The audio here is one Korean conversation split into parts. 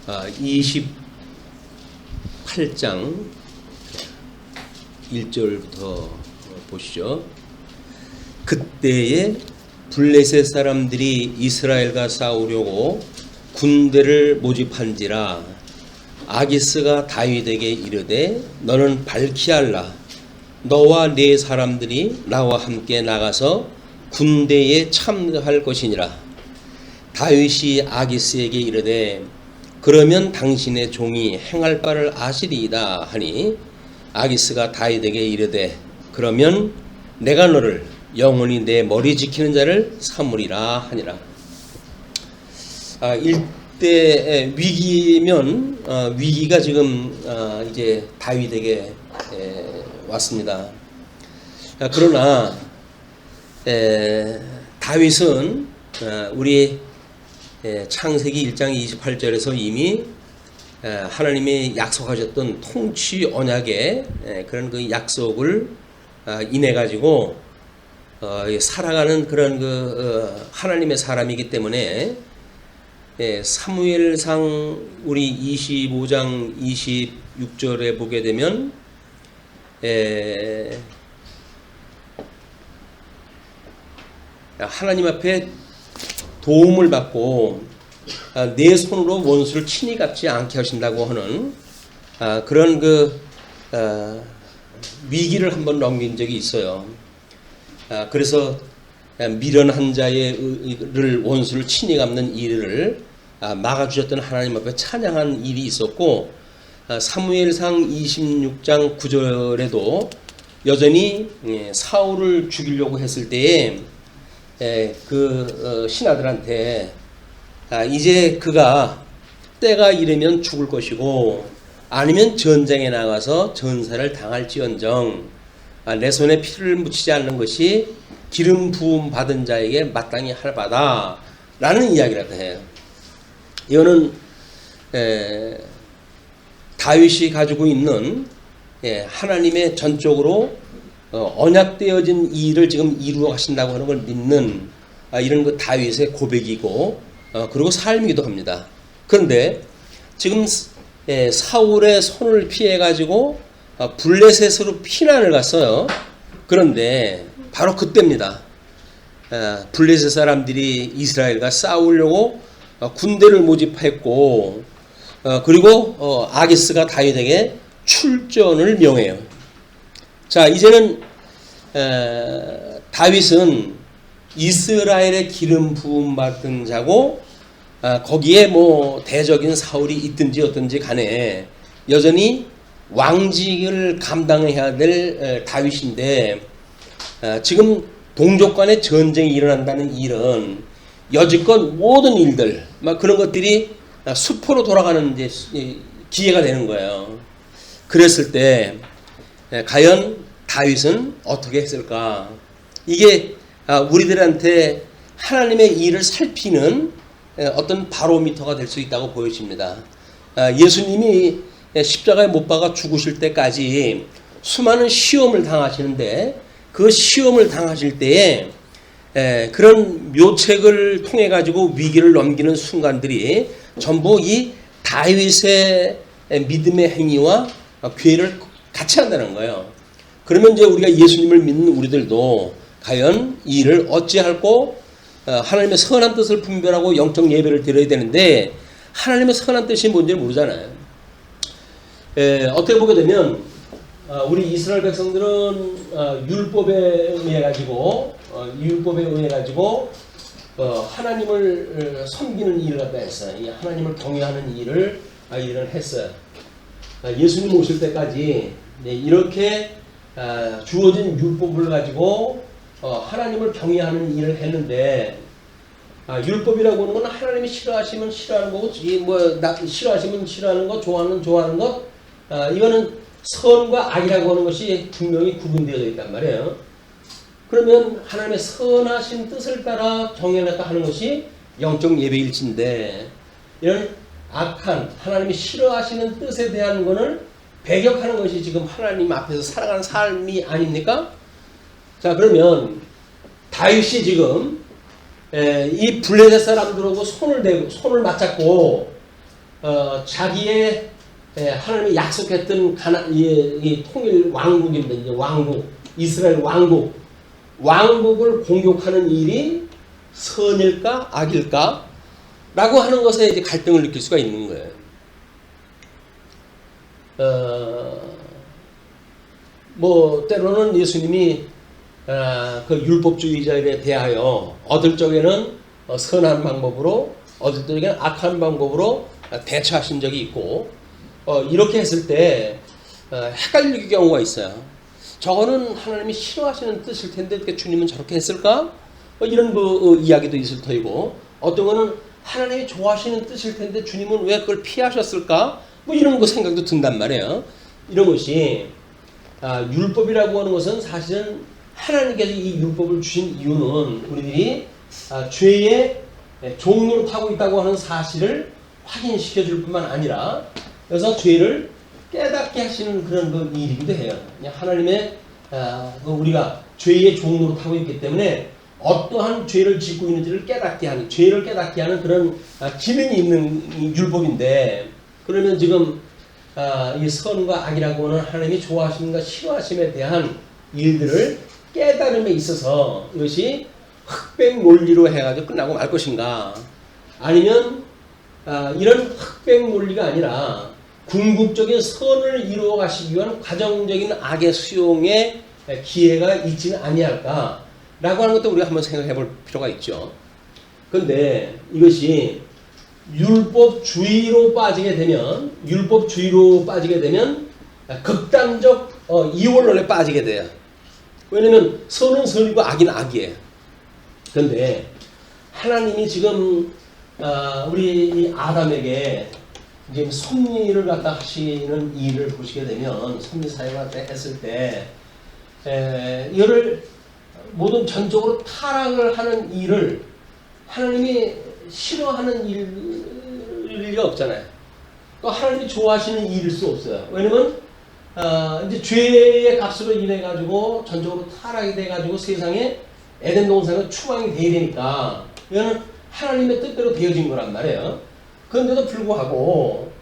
28장 1절부터 보시죠. 그때에 블레셋 사람들이 이스라엘과 싸우려고 군대를 모집한지라 아기스가 다윗에게 이르되 너는 발키알라 너와 네 사람들이 나와 함께 나가서 군대에 참여할 것이니라. 다윗이 아기스에게 이르되 그러면 당신의 종이 행할 바를 아시리이다 하니 아기스가 다윗에게 이르되 그러면 내가 너를 영원히 내 머리 지키는 자를 삼으리라 하니라. 일대 위기면 위기가 지금 이제 다윗에게 왔습니다. 그러나 다윗은 우리 창세기 1장 28절에서 이미 하나님이 약속하셨던 통치 언약의 그런 그 약속을 인해 가지고 살아가는 그런 하나님의 사람이기 때문에 사무엘상 우리 25장 26절에 보게 되면 하나님 앞에 도움을 받고 내 손으로 원수를 친히 갚지 않게 하신다고 하는 그런 위기를 한번 넘긴 적이 있어요. 그래서 미련한 자를 원수를 친히 갚는 일을 막아주셨던 하나님 앞에 찬양한 일이 있었고, 사무엘상 26장 9절에도 여전히 사울을 죽이려고 했을 때에 신하들한테 이제 그가 때가 이르면 죽을 것이고 아니면 전쟁에 나가서 전사를 당할지언정 내 손에 피를 묻히지 않는 것이 기름 부음 받은 자에게 마땅히 할 바다 라는 이야기라고 해요. 이거는 다윗이 가지고 있는 하나님의 전적으로 언약되어진 일을 지금 이루어 가신다고 하는 걸 믿는 이런 그 다윗의 고백이고 그리고 삶이기도 합니다. 그런데 지금 사울의 손을 피해 가지고 블레셋으로 피난을 갔어요. 그런데 바로 그때입니다. 블레셋 사람들이 이스라엘과 싸우려고 군대를 모집했고 그리고 아기스가 다윗에게 출전을 명해요. 자, 이제는 다윗은 이스라엘의 기름 부음 받은 자고 거기에 뭐 대적인 사울이 있든지 어떤지 간에 여전히 왕직을 감당해야 될 다윗인데 지금 동족 간의 전쟁이 일어난다는 일은 여지껏 모든 일들 막 그런 것들이 수포로 돌아가는 이제 기회가 되는 거예요. 그랬을 때 과연 다윗은 어떻게 했을까? 이게 우리들한테 하나님의 일을 살피는 어떤 바로미터가 될 수 있다고 보여집니다. 예수님이 십자가에 못 박아 죽으실 때까지 수많은 시험을 당하시는데 그 시험을 당하실 때에 그런 묘책을 통해 가지고 위기를 넘기는 순간들이 전부 이 다윗의 믿음의 행위와 괴를 같이 한다는 거예요. 그러면 이제 우리가 예수님을 믿는 우리들도 과연 이 일을 어찌할꼬 하나님의 선한 뜻을 분별하고 영적 예배를 드려야 되는데 하나님의 선한 뜻이 뭔지를 모르잖아요. 어떻게 보게 되면 우리 이스라엘 백성들은 율법에 의해 가지고 하나님을 섬기는 일을 갖다 했어요. 이 하나님을 경외하는 일을 했어요. 예수님 오실 때까지 이렇게 주어진 율법을 가지고 하나님을 경외하는 일을 했는데 율법이라고 하는 건 하나님이 싫어하시면 싫어하는 거고 싫어하시면 싫어하는 거, 좋아하는 것 이거는 선과 악이라고 하는 것이 분명히 구분되어 있단 말이에요. 그러면 하나님의 선하신 뜻을 따라 정해놨다 하는 것이 영적 예배일지인데 이런 악한 하나님이 싫어하시는 뜻에 대한 거는 배격하는 것이 지금 하나님 앞에서 살아가는 삶이 아닙니까? 자, 그러면 다윗이 지금 이 블레셋 사람들하고 손을 맞잡고 자기의 하나님이 약속했던 이 통일 왕국입니다. 이제 왕국, 이스라엘 왕국을 공격하는 일이 선일까 악일까? 라고 하는 것에 이제 갈등을 느낄 수가 있는 거예요. 뭐 때로는 예수님이 그 율법주의자에 대하여 얻을 적에는 선한 방법으로, 얻을 적에는 악한 방법으로 대처하신 적이 있고, 이렇게 했을 때 헷갈릴 경우가 있어요. 저거는 하나님이 싫어하시는 뜻일 텐데 어떻게 주님은 저렇게 했을까? 이런 이야기도 있을 터이고, 어떤 거는 하나님이 좋아하시는 뜻일 텐데 주님은 왜 그걸 피하셨을까? 뭐 이런 거 생각도 든단 말이에요. 이런 것이 율법이라고 하는 것은 사실은 하나님께서 이 율법을 주신 이유는 우리들이 죄의 종로를 타고 있다고 하는 사실을 확인시켜 줄 뿐만 아니라, 그래서 죄를 깨닫게 하시는 그런 그 일이기도 해요. 하나님의 우리가 죄의 종로로 타고 있기 때문에 어떠한 죄를 짓고 있는지를 깨닫게 하는, 죄를 깨닫게 하는 그런 기능이 있는 율법인데, 그러면 지금 이 선과 악이라고 하는 하나님이 좋아하심과 싫어하심에 대한 일들을 깨달음에 있어서 이것이 흑백 논리로 해가지고 끝나고 말 것인가, 아니면 이런 흑백 논리가 아니라 궁극적인 선을 이루어 가시기 위한 과정적인 악의 수용의 기회가 있지는 아니할까 라고 하는 것도 우리가 한번 생각해 볼 필요가 있죠. 그런데 이것이 율법주의로 빠지게 되면 극단적 이원론에 빠지게 돼요. 왜냐면 선은 선이고 악은 악이에요. 그런데 하나님이 지금 우리 아담에게 이제 섭리를 갖다 하시는 일을 보시게 되면, 섭리 사역을 했을 때 이거를 모든 전적으로 타락을 하는 일을 하나님이 싫어하는 일일 리가 없잖아요. 하나님이 좋아하시는 일일 수 없어요. 왜냐면 이제 죄의 값으로 인해 가지고 전적으로 타락이 돼 가지고 세상에 에덴 동산은 추방이 돼야 되니까 이거는 하나님의 뜻대로 되어진 거란 말이에요. 그런데도 불구하고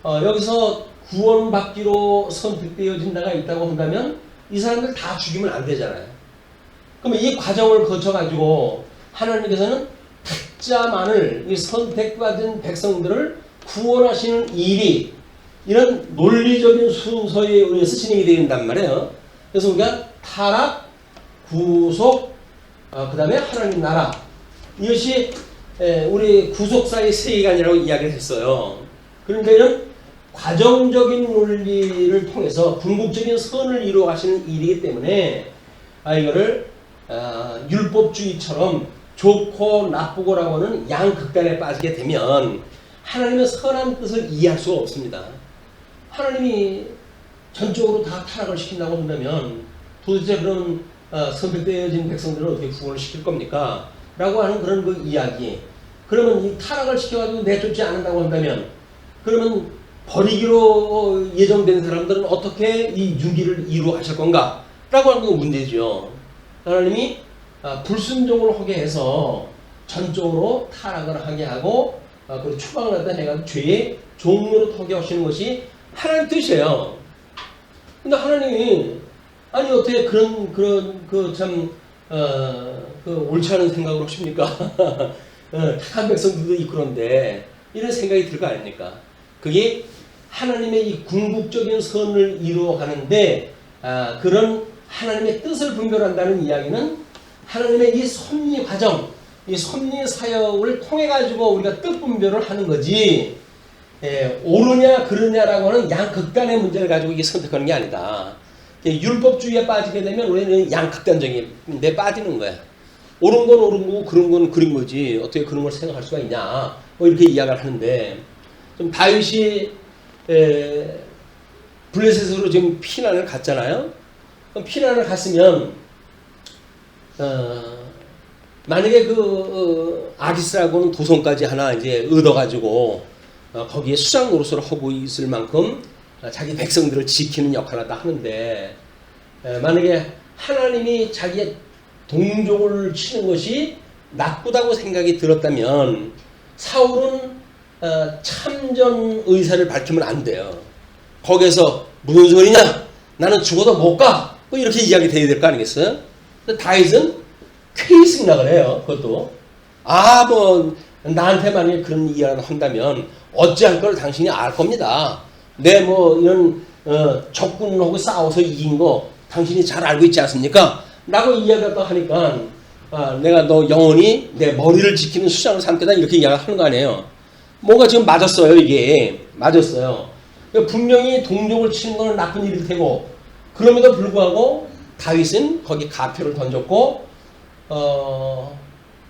여기서 구원받기로 선택되어진 자가 있다고 한다면 이 사람들 다 죽이면 안 되잖아요. 그러면 이 과정을 거쳐가지고 하나님께서는 각자만을, 이 선택받은 백성들을 구원하시는 일이 이런 논리적인 순서에 의해서 진행이 된단 말이에요. 그래서 우리가 타락, 구속, 그 다음에 하나님 나라, 이것이 우리 구속사의 세계관이라고 이야기를 했어요. 그러니까 이런 과정적인 논리를 통해서 궁극적인 선을 이루어 가시는 일이기 때문에 이거를 율법주의처럼 좋고 나쁘고라고 하는 양극단에 빠지게 되면 하나님의 선한 뜻을 이해할 수가 없습니다. 하나님이 전적으로 다 타락을 시킨다고 한다면 도대체 그런 선택되어진 백성들을 어떻게 구원을 시킬 겁니까? 라고 하는 그런 그 이야기. 그러면 이 타락을 시켜가지고 내쫓지 않는다고 한다면, 그러면 버리기로 예정된 사람들은 어떻게 이 유기를 이루어 가실 건가? 라고 하는 건 문제죠. 하나님이 불순종을 하게 해서 전적으로 타락을 하게 하고 그리고 추방을 하다 해가지고 죄의 종로로 타게 하시는 것이 하나님 뜻이에요. 근데 하나님이 아니 어떻게 그 옳지 않은 생각을 하십니까? 착한 백성들도 있고 그런데 이런 생각이 들 거 아닙니까? 그게 하나님의 이 궁극적인 선을 이루어가는데 그런 하나님의 뜻을 분별한다는 이야기는 하나님의 이 섭리 과정, 이 섭리 사역을 통해 가지고 우리가 뜻 분별을 하는 거지, 옳으냐 그르냐라고 하는 양극단의 문제를 가지고 이게 선택하는 게 아니다. 율법주의에 빠지게 되면 우리는 양극단적인 데 빠지는 거야. 옳은 건 옳은 거고 그런 건 그런 거지 어떻게 그런 걸 생각할 수가 있냐, 뭐 이렇게 이야기를 하는데, 좀 다윗이 블레셋으로 지금 피난을 갔잖아요. 그럼 피난을 갔으면 만약에 아기스라고는 도성까지 하나 이제 얻어가지고 거기에 수장 노릇을 하고 있을 만큼 자기 백성들을 지키는 역할을 다 하는데, 만약에 하나님이 자기의 동족을 치는 것이 나쁘다고 생각이 들었다면 사울은 참전 의사를 밝히면 안 돼요. 거기에서 무슨 소리냐? 나는 죽어도 못 가. 뭐 이렇게 이야기 돼야 될 거 아니겠어요? 근데 다윗은 쾌히 승낙을 해요. 그것도 뭐 나한테 만약에 그런 이야기를 한다면 어찌할 걸 당신이 알 겁니다. 내 뭐 이런 적군하고 싸워서 이긴 거 당신이 잘 알고 있지 않습니까? 라고 이야기를 하니까 내가 너 영원히 내 머리를 지키는 수장을 삼겠다 이렇게 이야기하는 거 아니에요. 뭔가 지금 맞았어요. 이게 맞았어요. 분명히 동족을 치는 건 나쁜 일일 테고 그럼에도 불구하고 다윗은 거기 가표를 던졌고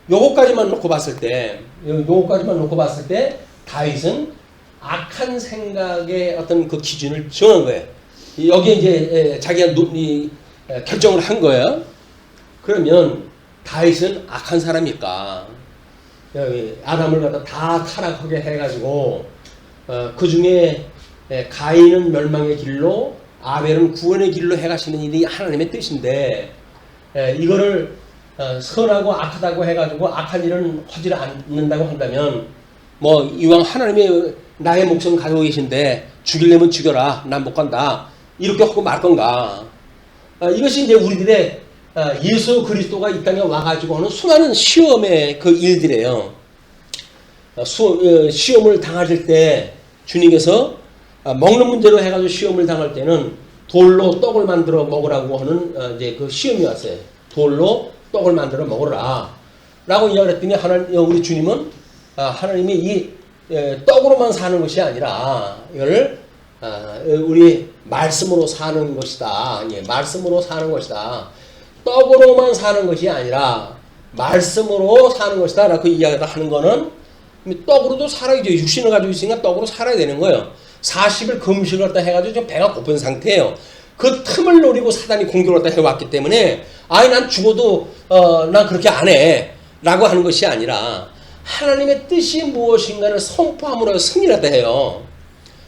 요거까지만 놓고 봤을 때 다윗은 악한 생각의 어떤 그 기준을 정한 거예요. 여기에 이제 자기가 결정을 한 거예요. 그러면 다윗은 악한 사람일까? 아담을 갖다 다 타락하게 해가지고 그 중에 가인은 멸망의 길로 아벨은 구원의 길로 해가시는 일이 하나님의 뜻인데 이거를 선하고 악하다고 해가지고 악한 일은 하지 않는다고 한다면 뭐 이왕 하나님의 나의 목숨 가지고 계신데 죽이려면 죽여라. 난 못 간다. 이렇게 하고 말 건가? 이것이 이제 우리들의 예수 그리스도가 이 땅에 와가지고 하는 수많은 시험의 그 일들이에요. 시험을 당하실 때 주님께서 먹는 문제로 해가지고 시험을 당할 때는 돌로 떡을 만들어 먹으라고 하는 이제 그 시험이 왔어요. 돌로 떡을 만들어 먹으라. 라고 이야기를 했더니 우리 주님은 하나님이 이 떡으로만 사는 것이 아니라 이걸 우리 말씀으로 사는 것이다. 말씀으로 사는 것이다. 떡으로만 사는 것이 아니라 말씀으로 사는 것이다. 라고 이야기를 하는 거는 떡으로도 살아야죠. 육신을 가지고 있으니까 떡으로 살아야 되는 거예요. 40일 금식을 갖다 해가지고 좀 배가 고픈 상태예요. 그 틈을 노리고 사단이 공격을 갖다 해왔기 때문에 난 죽어도 난 그렇게 안 해. 라고 하는 것이 아니라 하나님의 뜻이 무엇인가를 선포함으로 승리를 갖다 해요.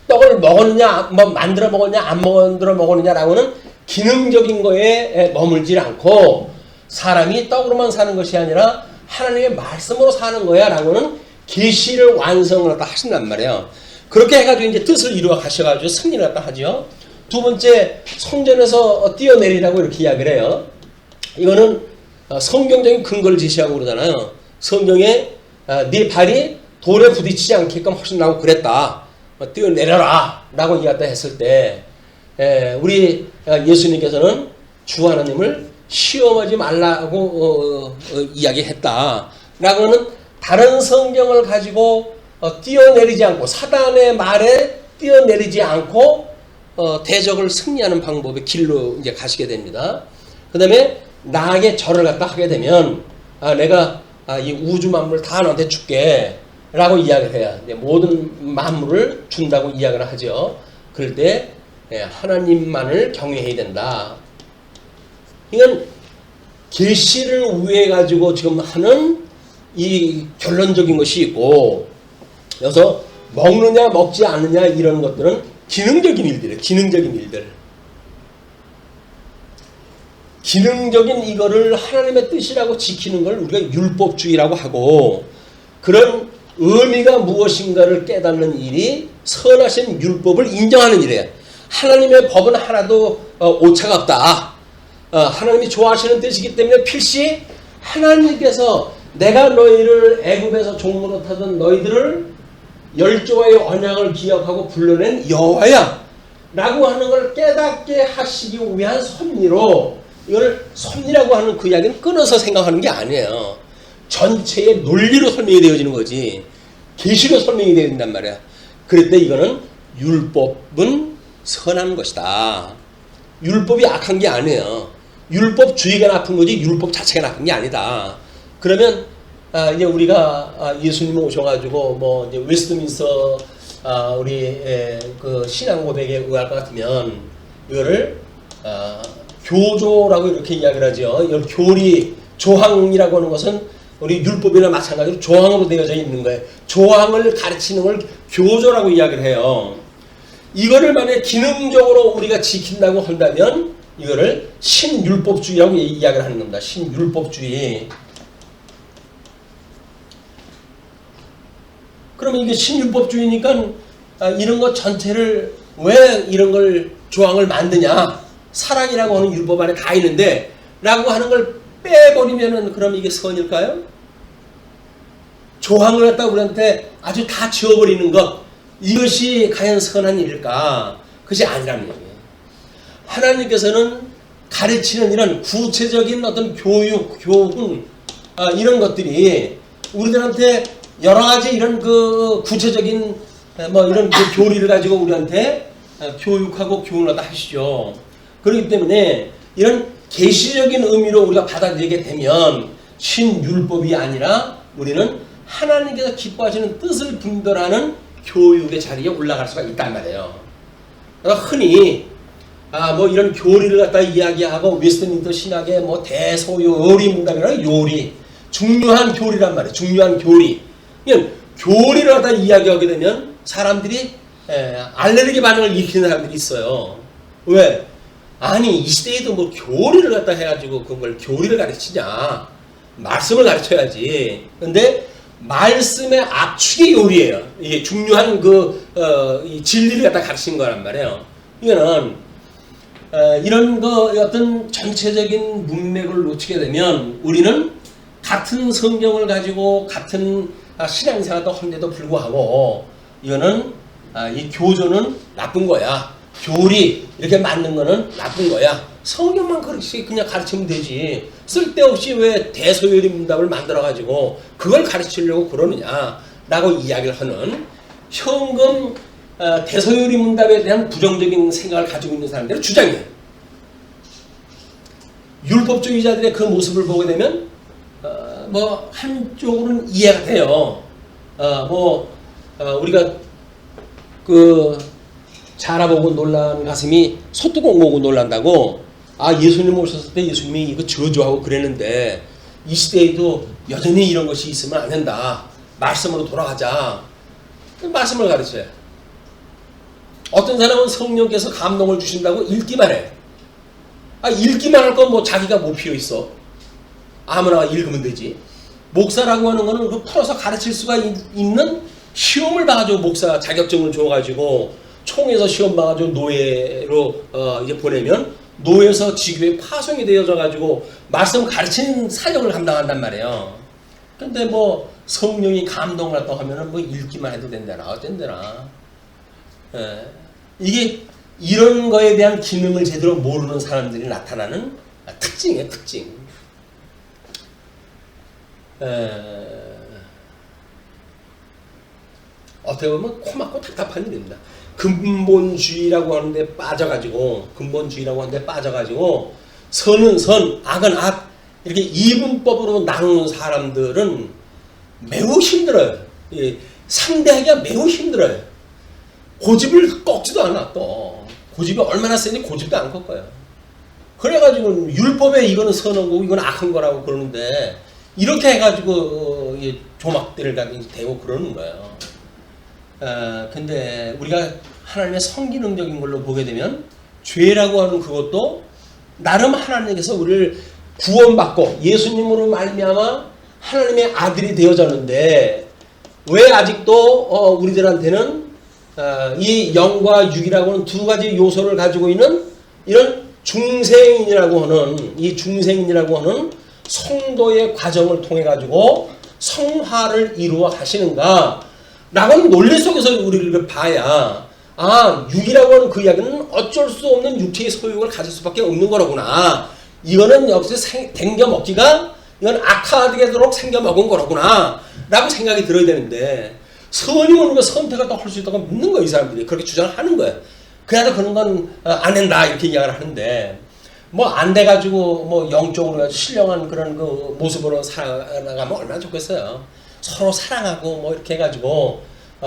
떡을 먹었느냐, 뭐 만들어 먹었냐, 안 만들어 먹었느냐라고는 기능적인 거에 머물질 않고 사람이 떡으로만 사는 것이 아니라 하나님의 말씀으로 사는 거야 라고는 계시를 완성을 갖다 하신단 말이에요. 그렇게 해가지고 이제 뜻을 이루어 가셔가지고 승리를 갖다 하죠. 두 번째, 성전에서 뛰어내리라고 이렇게 이야기를 해요. 이거는 성경적인 근거를 제시하고 그러잖아요. 성경에 네 발이 돌에 부딪히지 않게끔 훨씬하고 그랬다. 뛰어내려라 라고 이야기했다 했을 때 우리 예수님께서는 주 하나님을 시험하지 말라고 이야기했다 라고는 다른 성경을 가지고 뛰어내리지 않고 사단의 말에 뛰어내리지 않고 대적을 승리하는 방법의 길로 이제 가시게 됩니다. 그 다음에 나에게 절을 갖다 하게 되면 내가 이 우주 만물 다 너한테 줄게 라고 이야기를 해야 모든 만물을 준다고 이야기를 하죠. 그럴 때 하나님만을 경외해야 된다. 이건 계시를 위해 가지고 지금 하는 이 결론적인 것이 있고 여기서 먹느냐 먹지 않느냐 이런 것들은 기능적인 일들이에요. 기능적인 이거를 하나님의 뜻이라고 지키는 걸 우리가 율법주의라고 하고 그런 의미가 무엇인가를 깨닫는 일이 선하신 율법을 인정하는 일이에요. 하나님의 법은 하나도 오차가 없다. 하나님이 좋아하시는 뜻이기 때문에 필시 하나님께서 내가 너희를 애굽에서 종으로 타던 너희들을 열조와의 언약을 기억하고 불러낸 여호와야 라고 하는 걸 깨닫게 하시기 위한 섭리로 이걸 섭리라고 하는 그 이야기는 끊어서 생각하는 게 아니에요. 전체의 논리로 설명이 되어지는 거지 계시로 설명이 되어야 된단 말이야. 그럴 때 이거는 율법은 선한 것이다. 율법이 악한 게 아니에요. 율법주의가 나쁜 거지 율법 자체가 나쁜 게 아니다. 그러면 이제 우리가 예수님 오셔가지고 뭐 이제 웨스트민스터 우리 그 신앙 고백에 의할 것 같으면 이거를 교조라고 이렇게 이야기를 하죠. 이걸 교리 조항이라고 하는 것은 우리 율법이나 마찬가지로 조항으로 되어져 있는 거예요. 조항을 가르치는 걸 교조라고 이야기를 해요. 이거를 만약에 기능적으로 우리가 지킨다고 한다면 이거를 신율법주의라고 이야기를 하는 겁니다. 신율법주의. 그러면 이게 신율법주의니까 이런 것 전체를 왜 이런 걸 조항을 만드냐? 사랑이라고 하는 율법 안에 다 있는데 라고 하는 걸 빼버리면은 그럼 이게 선일까요? 조항을 갖다 우리한테 아주 다 지워버리는 것, 이것이 과연 선한 일일까? 그것이 아니라는 얘기예요. 하나님께서는 가르치는 이런 구체적인 어떤 교육, 교훈, 이런 것들이 우리들한테 여러 가지 이런 그 구체적인 뭐 이런 그 교리를 가지고 우리한테 교육하고 교훈을 다 하시죠. 그렇기 때문에 이런 계시적인 의미로 우리가 받아들이게 되면 신율법이 아니라 우리는 하나님께서 기뻐하시는 뜻을 분별하는 교육의 자리에 올라갈 수가 있단 말이에요. 그래서 흔히 뭐 이런 교리를 갖다 이야기하고 웨스트민스터 신학의 뭐 대소요리 문답이라는 요리, 중요한 교리란 말이에요. 중요한 교리. 그러니까 교리를 갖다 이야기하게 되면 사람들이 알레르기 반응을 일으키는 사람들이 있어요. 왜? 아니 이 시대에도 뭐 교리를 갖다 해가지고 그걸 교리를 가르치냐? 말씀을 가르쳐야지. 근데 말씀의 압축이 요리예요. 이게 중요한 이 진리를 갖다 가르치는 거란 말이에요. 이거는 이런 어떤 전체적인 문맥을 놓치게 되면 우리는 같은 성경을 가지고 같은 신앙생활도 한데도 불구하고 이거는 이 교조는 나쁜 거야. 교리 이렇게 맞는 거는 나쁜 거야. 성경만 그렇게 그냥 가르치면 되지. 쓸데없이 왜 대소요리 문답을 만들어가지고 그걸 가르치려고 그러느냐라고 이야기를 하는 현금 대소요리 문답에 대한 부정적인 생각을 가지고 있는 사람들의 주장이에요. 율법주의자들의 그 모습을 보게 되면 뭐 한쪽으로는 이해가 돼요. 우리가 그 자라보고 놀란 가슴이 소뚜껑 보고 놀란다고. 예수님 오셨을 때 예수님이 이거 저주하고 그랬는데 이 시대에도 여전히 이런 것이 있으면 안 된다. 말씀으로 돌아가자. 말씀을 가르쳐요. 어떤 사람은 성령께서 감동을 주신다고 읽기만 해. 읽기만 할 건 뭐 자기가 뭐 필요 있어. 아무나 읽으면 되지. 목사라고 하는 거는 그 풀어서 가르칠 수가 있는 시험을 봐가지고 목사 자격증을 줘가지고 총에서 시험 봐가지고 노예로 이제 보내면 노예에서 지교에 파송이 되어져가지고 말씀 가르치는 사역을 감당한단 말이에요. 근데 뭐 성령이 감동을 했다고 하면은 뭐 읽기만 해도 된다나 어쩐다나. 이게 이런 거에 대한 기능을 제대로 모르는 사람들이 나타나는 특징이에요, 특징. 어떻게 보면 코 막고 답답한 일입니다. 근본주의라고 하는데 빠져가지고 선은 선, 악은 악 이렇게 이분법으로 나누는 사람들은 매우 힘들어요. 상대하기가 매우 힘들어요. 고집을 꺾지도 않아. 또 고집이 얼마나 세니 고집도 안 꺾어요. 그래가지고 율법에 이거는 선한 거고 이건 악한 거라고 그러는데 이렇게 해가지고 조막들을 대고 그러는 거예요. 근데 우리가 하나님의 성기능적인 걸로 보게 되면 죄라고 하는 그것도 나름 하나님께서 우리를 구원받고 예수님으로 말미암아 하나님의 아들이 되어졌는데 왜 아직도 우리들한테는 이 영과 육이라고 하는 두 가지 요소를 가지고 있는 이런 중생인이라고 하는 성도의 과정을 통해 가지고 성화를 이루어 하시는가? 라고는 논리 속에서 우리를 봐야 육이라고 하는 그 이야기는 어쩔 수 없는 육체의 소욕을 가질 수밖에 없는 거로구나. 이거는 여기서 댕겨 먹기가 이건 악화되도록 생겨 먹은 거로구나 라고 생각이 들어야 되는데 선이 오는 거 선택을 또 할 수 있다고 믿는 거예요. 이 사람들이 그렇게 주장을 하는 거예요. 그래도 그런 건 안 된다 이렇게 이야기를 하는데 뭐 안 돼가지고 뭐 영적으로 신령한 그런 그 모습으로 살아가면 얼마나 좋겠어요. 서로 사랑하고 뭐 이렇게 해가지고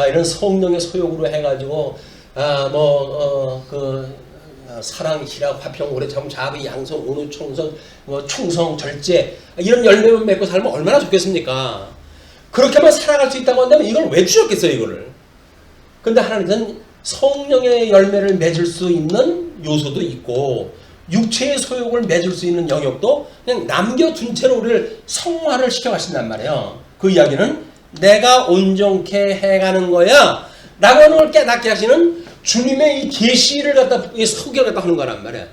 이런 성령의 소욕으로 해가지고 사랑, 희락, 화평, 오래 참, 자비, 양성, 온유, 충성, 충성, 절제 이런 열매만 맺고 살면 얼마나 좋겠습니까? 그렇게만 살아갈 수 있다고 한다면 이걸 왜 주셨겠어요, 이거를? 근데 하나님은 성령의 열매를 맺을 수 있는 요소도 있고 육체의 소욕을 맺을 수 있는 영역도 그냥 남겨둔 채로 우리를 성화를 시켜가신단 말이에요. 그 이야기는 내가 온전케 해가는 거야 라고 하는 걸 깨닫게 하시는 주님의 이 계시를 갖다 소개를 갖다 하는 거란 말이야.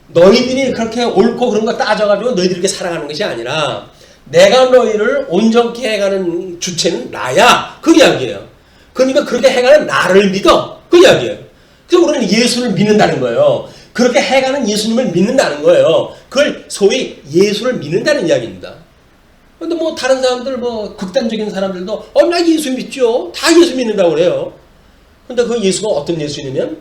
너희들이 그렇게 옳고 그런 거 따져가지고 너희들이 이렇게 살아가는 것이 아니라 내가 너희를 온전케 해가는 주체는 나야. 그 이야기예요. 그러니까 그렇게 해가는 나를 믿어. 그 이야기예요. 그래서 우리는 예수를 믿는다는 거예요. 그렇게 해가는 예수님을 믿는다는 거예요. 그걸 소위 예수를 믿는다는 이야기입니다. 근데 뭐 다른 사람들 뭐 극단적인 사람들도 나 예수 믿죠. 다 예수 믿는다고 그래요. 근데 그 예수가 어떤 예수냐면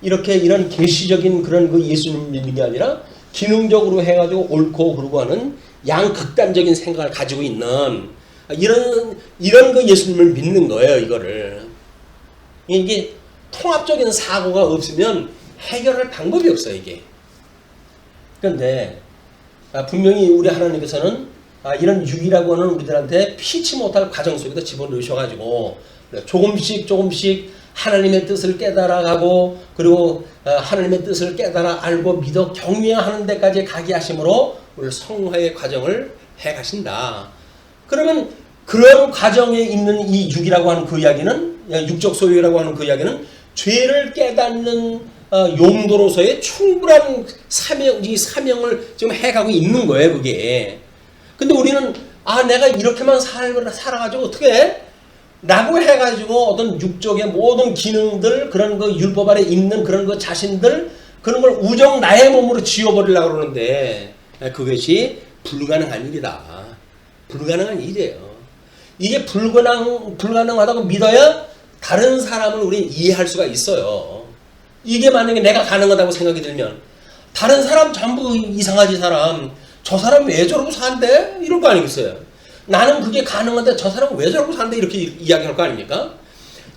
이렇게 이런 계시적인 그런 그 예수님 믿는 게 아니라 기능적으로 해가지고 옳고 그러고 하는 양극단적인 생각을 가지고 있는 이런 그 예수님을 믿는 거예요. 이거를 이게 통합적인 사고가 없으면 해결할 방법이 없어요. 이게. 그런데 분명히 우리 하나님께서는 이런 육이라고 하는 우리들한테 피치 못할 과정 속에다 집어넣으셔가지고 조금씩 하나님의 뜻을 깨달아가고 그리고 하나님의 뜻을 깨달아 알고 믿어 경외하는 데까지 가게 하심으로 우리 성화의 과정을 해가신다. 그러면 그런 과정에 있는 이 육이라고 하는 그 이야기는 육적 소유라고 하는 그 이야기는 죄를 깨닫는 용도로서의 충분한 사명을 지금 해가고 있는 거예요. 그게. 근데 우리는 내가 이렇게만 살아가지고 어떻게 해? 라고 해가지고 어떤 육적의 모든 기능들 그런 그 율법 아래 있는 그런 그 자신들 그런 걸 우정 나의 몸으로 지워버리려고 그러는데 그것이 불가능한 일이다. 불가능한 일이에요. 이게 불가능하다고 믿어야 다른 사람을 우리 이해할 수가 있어요. 이게 만약에 내가 가능하다고 생각이 들면 다른 사람 전부 이상하지 사람 저 사람 왜 저러고 산대? 이럴 거 아니겠어요. 나는 그게 가능한데 저 사람은 왜 저러고 산대? 이렇게 이야기할 거 아닙니까?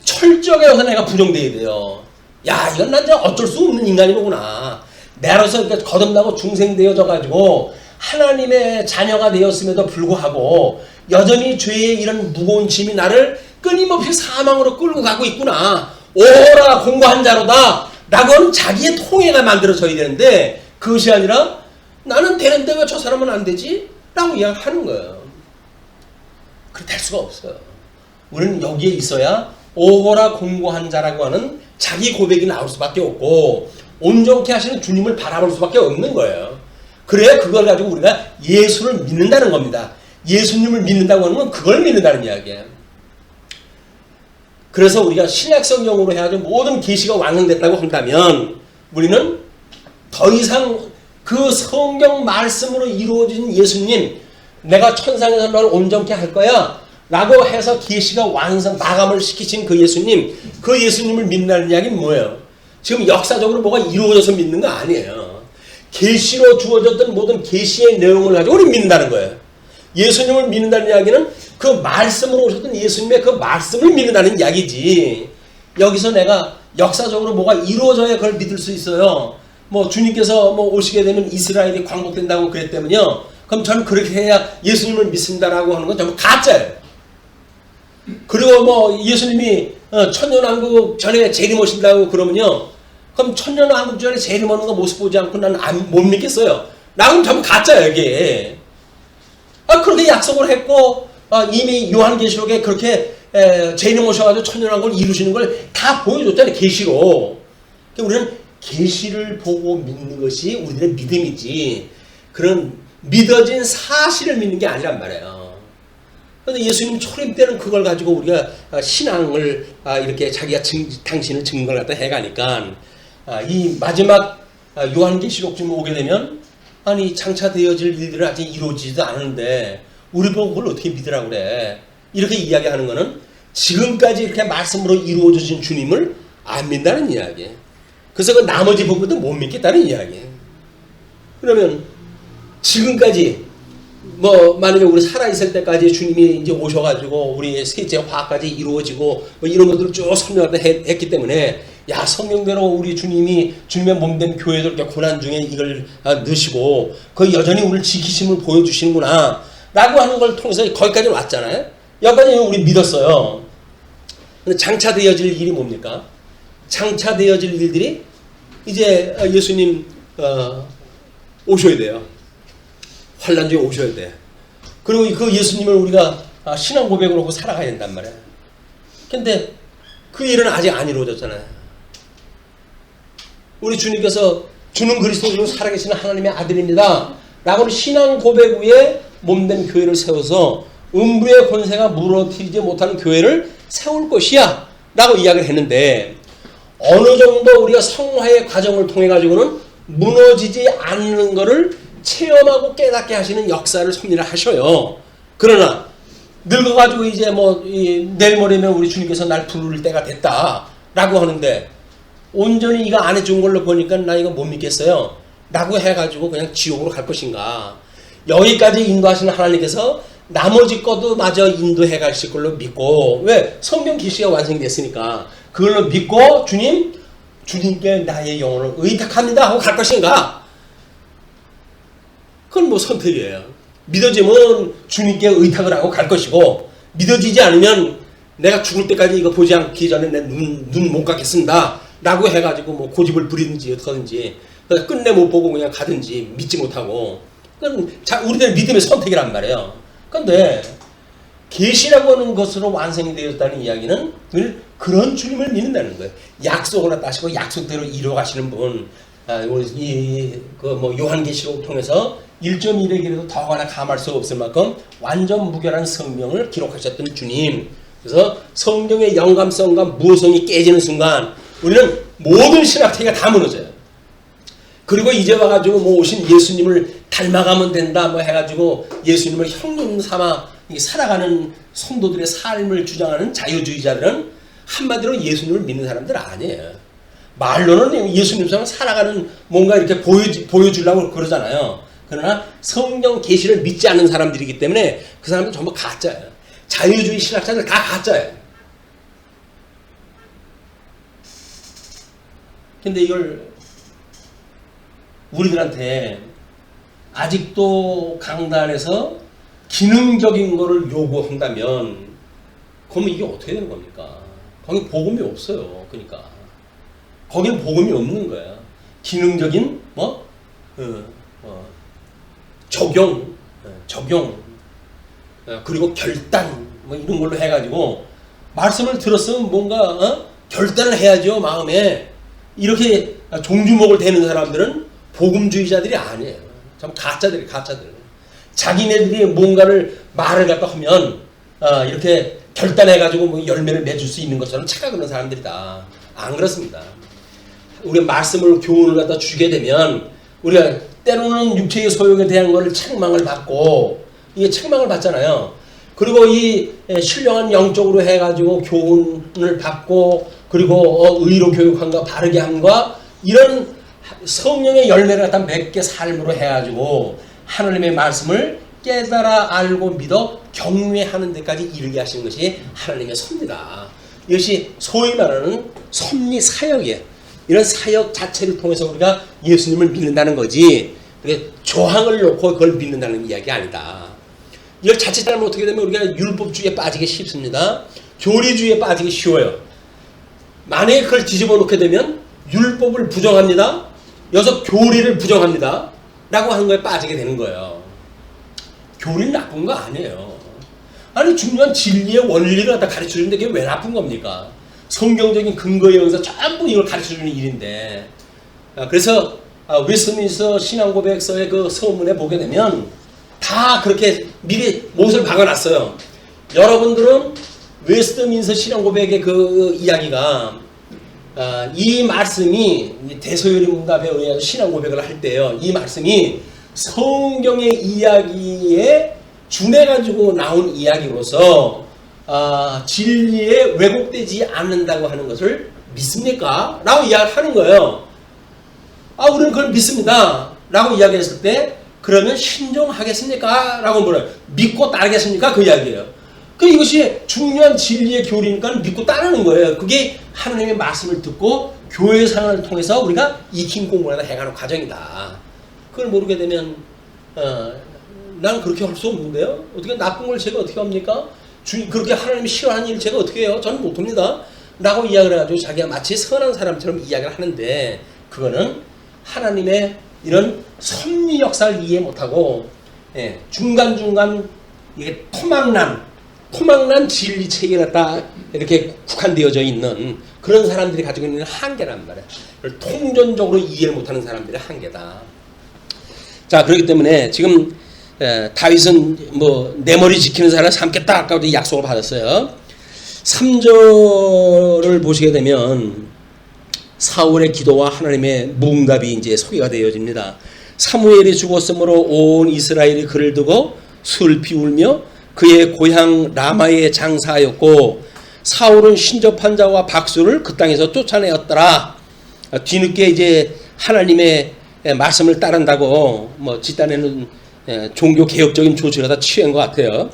철저하게 해서 내가 부정돼야 돼요. 야 이건 난 어쩔 수 없는 인간이구나. 내로서 이렇게 거듭나고 중생되어져가지고 하나님의 자녀가 되었음에도 불구하고 여전히 죄의 이런 무거운 짐이 나를 끊임없이 사망으로 끌고 가고 있구나. 오라 공고한 자로다 라고 하는 자기의 통해가 만들어져야 되는데 그것이 아니라 나는 되는데 왜 저 사람은 안 되지? 라고 이야기하는 거예요. 그렇게 될 수가 없어요. 우리는 여기에 있어야 오호라 공고한 자라고 하는 자기 고백이 나올 수밖에 없고 온전케 하시는 주님을 바라볼 수밖에 없는 거예요. 그래야 그걸 가지고 우리가 예수를 믿는다는 겁니다. 예수님을 믿는다고 하는 건 그걸 믿는다는 이야기예요. 그래서 우리가 신약성경으로 해가지고 모든 계시가 완성됐다고 한다면 우리는 더 이상 그 성경 말씀으로 이루어진 예수님 내가 천상에서 널 온전케 할 거야 라고 해서 계시가 완성 마감을 시키신 그 예수님을 믿는다는 이야기는 뭐예요? 지금 역사적으로 뭐가 이루어져서 믿는 거 아니에요. 계시로 주어졌던 모든 계시의 내용을 가지고 우리 믿는다는 거예요. 예수님을 믿는다는 이야기는 그 말씀으로 오셨던 예수님의 그 말씀을 믿는다는 이야기지. 여기서 내가 역사적으로 뭐가 이루어져야 그걸 믿을 수 있어요. 뭐 주님께서 뭐 오시게 되면 이스라엘이 광복된다고 그랬다면요. 그럼 저는 그렇게 해야 예수님을 믿습니다라고 하는 건 전부 가짜예요. 그리고 뭐 예수님이 천년왕국 전에 재림오신다고 그러면요. 그럼 천년왕국 전에 재림오는 거 모습 보지 않고 나는 못 믿겠어요. 나는 전부 가짜예요 이게. 그렇게 약속을 했고 이미 요한계시록에 그렇게 재림 오셔가지고 천년왕국을 이루시는 걸 다 보여줬잖아요. 계시로. 우리는 계시를 보고 믿는 것이 우리들의 믿음이지 그런 믿어진 사실을 믿는 게 아니란 말이에요. 그런데 예수님 초림 때는 그걸 가지고 우리가 신앙을 이렇게 자기가 당신을 증거를 갖다 해가니까 이 마지막 요한계시록쯤 오게 되면 아니 장차 되어질 일들은 아직 이루어지지도 않은데 우리 보고 그걸 어떻게 믿으라고 그래. 이렇게 이야기하는 거는 지금까지 이렇게 말씀으로 이루어진 주님을 안 믿는다는 이야기예요. 그래서 그 나머지 부분도 못 믿겠다는 이야기예요. 그러면 지금까지 뭐 만약에 우리 살아있을 때까지 주님이 이제 오셔가지고 우리 셋째 화까지 이루어지고 뭐 이런 것들을 쭉 설명을 했기 때문에 야 성경대로 우리 주님이 주님의 몸된 교회들 이렇게 고난 중에 이걸 넣으시고 그 여전히 우리를 지키심을 보여주시는구나 라고 하는 걸 통해서 거기까지 왔잖아요. 여기까지 우리 믿었어요. 근데 장차 되어질 일이 뭡니까? 장차 되어질 일들이 이제 예수님 오셔야 돼요. 환란 중에 오셔야 돼. 그리고 그 예수님을 우리가 신앙 고백을 하고 살아가야 된단 말이야. 근데 그 일은 아직 안 이루어졌잖아요. 우리 주님께서 주는 그리스도로 살아계시는 하나님의 아들입니다 라고 신앙 고백 위에 몸된 교회를 세워서 음부의 권세가 무너뜨리지 못하는 교회를 세울 것이야 라고 이야기를 했는데, 어느 정도 우리가 성화의 과정을 통해 가지고는 무너지지 않는 것을 체험하고 깨닫게 하시는 역사를 섭리를 하셔요. 그러나 늙어가지고 이제 내일 모레면 우리 주님께서 날 부를 때가 됐다 라고 하는데, 온전히 이거 안 해준 걸로 보니까 나 이거 못 믿겠어요 라고 해가지고 그냥 지옥으로 갈 것인가. 여기까지 인도하시는 하나님께서 나머지 것도 마저 인도해 가실 걸로 믿고, 왜? 성경 계시가 완성이 됐으니까 그걸로 믿고 주님께 나의 영혼을 의탁합니다 하고 갈 것인가. 그건 선택이에요. 믿어지면 주님께 의탁을 하고 갈 것이고, 믿어지지 않으면 내가 죽을 때까지 이거 보지 않기 전에 내 눈 못 감겠습니다 라고 해가지고 고집을 부리든지 어떻게든지 끝내 못 보고 그냥 가든지, 믿지 못하고. 그건 우리들의 믿음의 선택이란 말이에요. 그런데 계시라고 하는 것으로 완성이 되었다는 이야기는 그런 주님을 믿는다는 거예요. 약속을 하시고 약속대로 이루어가시는 분. 요한계시록을 통해서 1.1의 길에도 더하거나 감할 수 없을 만큼 완전 무결한 성경을 기록하셨던 주님. 그래서 성경의 영감성과 무성이 깨지는 순간 우리는 모든 신학체가 다 무너져요. 그리고 이제 와가지고 오신 예수님을 닮아가면 된다 해가지고 예수님을 형님 삼아 살아가는 성도들의 삶을 주장하는 자유주의자들은 한마디로 예수님을 믿는 사람들 아니에요. 말로는 예수님처럼 살아가는 뭔가 이렇게 보여주려고 그러잖아요. 그러나 성경 계시를 믿지 않는 사람들이기 때문에 그 사람들은 전부 가짜예요. 자유주의 신학자들 다 가짜예요. 근데 이걸 우리들한테 아직도 강단에서 기능적인 거를 요구한다면, 그러면 이게 어떻게 되는 겁니까? 거기 복음이 없어요. 그러니까 거기는 복음이 없는 거야. 기능적인 적용 그리고 결단 이런 걸로 해가지고 말씀을 들었으면 뭔가 결단을 해야죠. 마음에. 이렇게 종주목을 대는 사람들은 복음주의자들이 아니에요. 참 가짜들. 자기네들이 뭔가를 말을 갖다 하면 이렇게 결단해가지고 열매를 맺을 수 있는 것처럼 착각하는 사람들이다. 안 그렇습니다. 우리 말씀을 교훈을 갖다 주게 되면 우리가 때로는 육체의 소욕에 대한 것을 책망을 받고, 이게 책망을 받잖아요. 그리고 이 신령한 영적으로 해가지고 교훈을 받고, 그리고 의로 교육함과 바르게 함과 이런 성령의 열매를 갖다 맺게 삶으로 해가지고 하나님의 말씀을 깨달아 알고 믿어 경외하는 데까지 이르게 하시는 것이 하나님의 섭리다. 이것이 소위 말하는 섭리 사역이에요. 이런 사역 자체를 통해서 우리가 예수님을 믿는다는 거지, 조항을 놓고 그걸 믿는다는 이야기 아니다. 이걸 자칫 잘못 어떻게 되면 우리가 율법주의에 빠지기 쉽습니다. 교리주의에 빠지기 쉬워요. 만약에 그걸 뒤집어 놓게 되면 율법을 부정합니다, 여기서 교리를 부정합니다 라고 하는 거에 빠지게 되는 거예요. 교리는 나쁜 거 아니에요. 아니, 중요한 진리의 원리를 갖다 가르쳐주는데 그게 왜 나쁜 겁니까? 성경적인 근거에 의해서 전부 이걸 가르쳐주는 일인데. 그래서 웨스트민스터 신앙고백서의 그 서문에 보게 되면 다 그렇게 미리 못을 박아놨어요. 여러분들은 웨스트민스터 신앙고백의 그 이야기가 이 말씀이 대소요리 문답에 의해서 신앙고백을 할 때요, 이 말씀이 성경의 이야기에 준해가지고 나온 이야기로서 진리에 왜곡되지 않는다고 하는 것을 믿습니까? 라고 이야기하는 거예요. 우리는 그걸 믿습니다 라고 이야기했을 때, 그러면 신종하겠습니까? 라고 물어요. 믿고 따르겠습니까? 그 이야기예요. 이것이 중요한 진리의 교리니까 믿고 따르는 거예요. 그게 하나님의 말씀을 듣고 교회 생활을 통해서 우리가 익힌 공부를 해가는 과정이다. 그걸 모르게 되면 나는 그렇게 할 수 없는데요. 어떻게 나쁜 걸 제가 어떻게 합니까? 그렇게 하나님이 싫어하는 일을 제가 어떻게 해요? 저는 못합니다 라고 이야기를 해가지고 자기가 마치 선한 사람처럼 이야기를 하는데, 그거는 하나님의 이런 섭리 역사를 이해 못하고 중간중간 이게 토막난 토막난 진리 체계에 갖다 이렇게 국한되어져 있는 그런 사람들이 가지고 있는 한계란 말이야. 통전적으로 이해를 못하는 사람들의 한계다. 자, 그렇기 때문에 지금 다윗은 뭐 내 머리 지키는 사람을 삼겠다 아까도 약속을 받았어요. 3절을 보시게 되면 사울의 기도와 하나님의 무응답이 이제 소개가 되어집니다. 사무엘이 죽었으므로 온 이스라엘이 그를 두고 슬피 울며 그의 고향 라마에 장사하였고 사울은 신접한 자와 박수를 그 땅에서 쫓아내었더라. 뒤늦게 이제 하나님의 말씀을 따른다고 뭐 집단에는 종교 개혁적인 조치가 다 취한 것 같아요.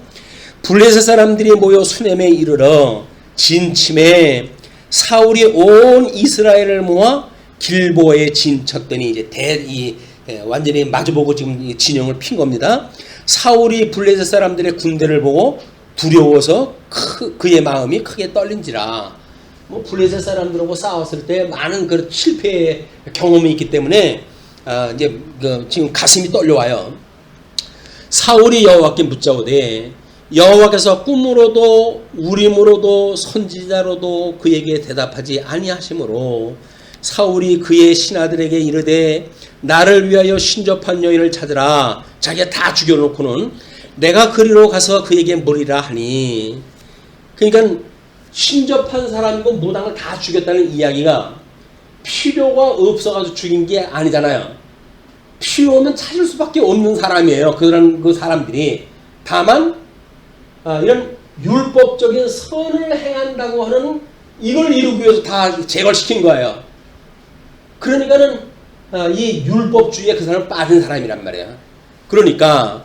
블레셋 사람들이 모여 수넴에 이르러 진침에 사울이 온 이스라엘을 모아 길보에 진쳤더니 이제 완전히 마주보고 지금 진영을 핀 겁니다. 사울이 블레셋 사람들의 군대를 보고 두려워서 그의 마음이 크게 떨린지라. 뭐 블레셋 사람들하고 싸웠을 때 많은 그 실패의 경험이 있기 때문에 이제 지금 가슴이 떨려와요. 사울이 여호와께 묻자오되 여호와께서 꿈으로도 우림으로도 선지자로도 그에게 대답하지 아니하시므로 사울이 그의 신하들에게 이르되 나를 위하여 신접한 여인을 찾으라. 자기가 다 죽여놓고는 내가 그리로 가서 그에게 물으리라 하니. 그러니까 신접한 사람이고 무당을 다 죽였다는 이야기가 필요가 없어가지고 죽인 게 아니잖아요. 필요하면 찾을 수밖에 없는 사람이에요. 그 사람들이. 다만 이런 율법적인 선을 행한다고 하는 이걸 이루기 위해서 다 제거시킨 거예요. 그러니까는 이 율법주의에 그 사람은 빠진 사람이란 말이에요. 그러니까